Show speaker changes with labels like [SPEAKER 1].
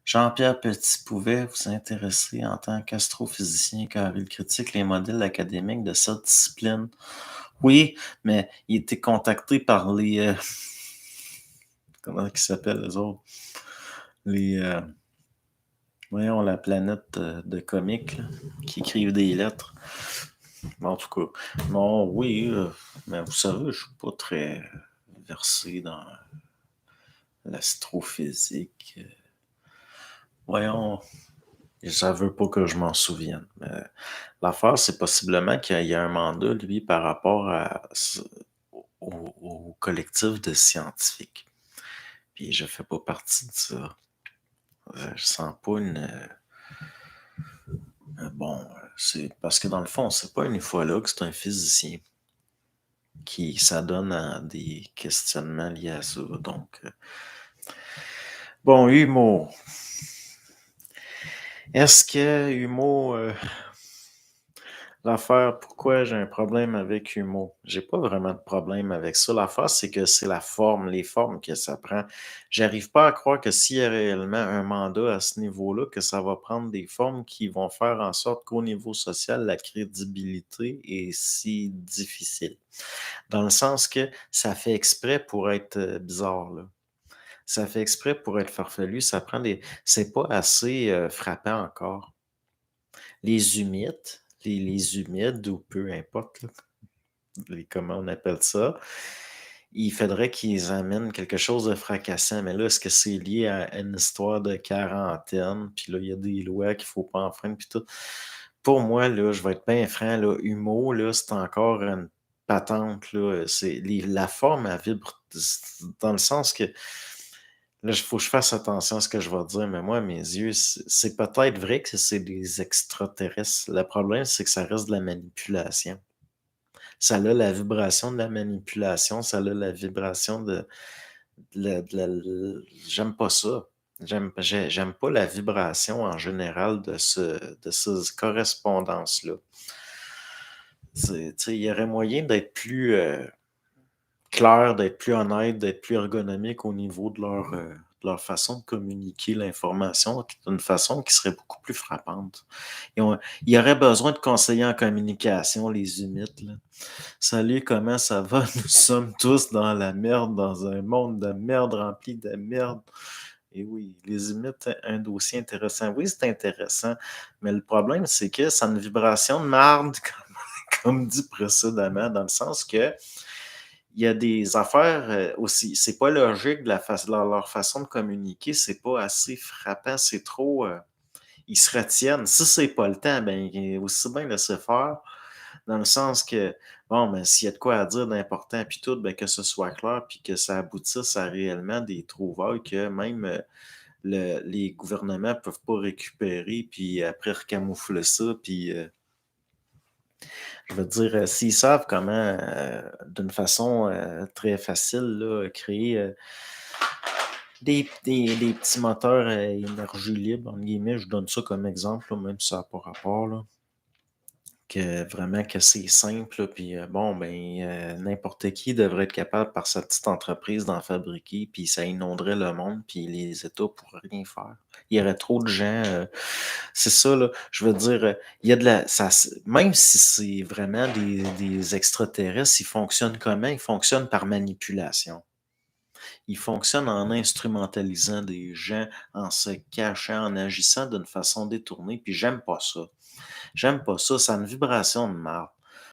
[SPEAKER 1] Jean-Pierre Petit pouvait vous intéresser en tant qu'astrophysicien car il critique les modèles académiques de cette discipline. Oui, mais il était contacté par comment ils s'appellent les autres? Les... voyons, la planète de comiques là, qui écrivent des lettres. Bon, en tout cas, non, oui, mais vous savez, je suis pas très versé dans l'astrophysique. Voyons, ça veut pas que je m'en souvienne. Mais l'affaire, c'est possiblement qu'il y a un mandat, lui, par rapport au collectif de scientifiques. Puis je fais pas partie de ça. Je sens pas bon, c'est parce que dans le fond, c'est pas une ufologue, c'est un physicien qui s'adonne à des questionnements liés à ça. Donc, bon, humour. Est-ce que humour, l'affaire, pourquoi j'ai un problème avec Humo? J'ai pas vraiment de problème avec ça. L'affaire, c'est que c'est la forme, les formes que ça prend. J'arrive pas à croire que s'il y a réellement un mandat à ce niveau-là, que ça va prendre des formes qui vont faire en sorte qu'au niveau social, la crédibilité est si difficile. Dans le sens que ça fait exprès pour être bizarre, là. Ça fait exprès pour être farfelu. Ça prend des. C'est pas assez frappant encore. Les humides, les humides ou peu importe, là, comment on appelle ça, il faudrait qu'ils amènent quelque chose de fracassant. Mais là, est-ce que c'est lié à une histoire de quarantaine? Puis là, il y a des lois qu'il faut pas enfreindre, puis tout. Pour moi, là, je vais être bien franc, là, humour, là, c'est encore une patente, là. La forme, elle vibre dans le sens que là, il faut que je fasse attention à ce que je vais dire, mais moi, à mes yeux, c'est peut-être vrai que c'est des extraterrestres. Le problème, c'est que ça reste de la manipulation. Ça a la vibration de la manipulation, ça a la vibration j'aime pas ça. J'aime pas la vibration en général de ces correspondances-là. Tu sais, il y aurait moyen d'être plus clair, d'être plus honnête, d'être plus ergonomique au niveau de leur façon de communiquer l'information d'une façon qui serait beaucoup plus frappante. Il y aurait besoin de conseillers en communication, les humides, là. Salut, comment ça va? Nous sommes tous dans la merde, dans un monde de merde rempli de merde. Et oui, les humides, un dossier intéressant. Oui, c'est intéressant, mais le problème, c'est que ça a une vibration de merde, comme dit précédemment, dans le sens que il y a des affaires aussi. C'est pas logique de leur façon de communiquer, c'est pas assez frappant, c'est trop. Ils se retiennent. Si c'est pas le temps, ben aussi bien laisser faire. Dans le sens que, bon, ben, s'il y a de quoi à dire d'important, puis tout, ben, que ce soit clair, puis que ça aboutisse à réellement des trouvailles que même les gouvernements peuvent pas récupérer, puis après recamoufler ça, puis je veux dire, s'ils savent comment, d'une façon très facile, là, créer des petits moteurs à énergie libre, entre guillemets, je donne ça comme exemple, là, même si ça n'a pas rapport, là, que vraiment que c'est simple, là, puis bon, ben, n'importe qui devrait être capable par sa petite entreprise d'en fabriquer, puis ça inonderait le monde, puis les États pourraient rien faire. Il y aurait trop de gens. C'est ça, là. Je veux dire, il y a de la. Même si c'est vraiment des extraterrestres, ils fonctionnent comment? Ils fonctionnent par manipulation. Ils fonctionnent en instrumentalisant des gens, en se cachant, en agissant d'une façon détournée, puis j'aime pas ça. J'aime pas ça, ça a une vibration de marde.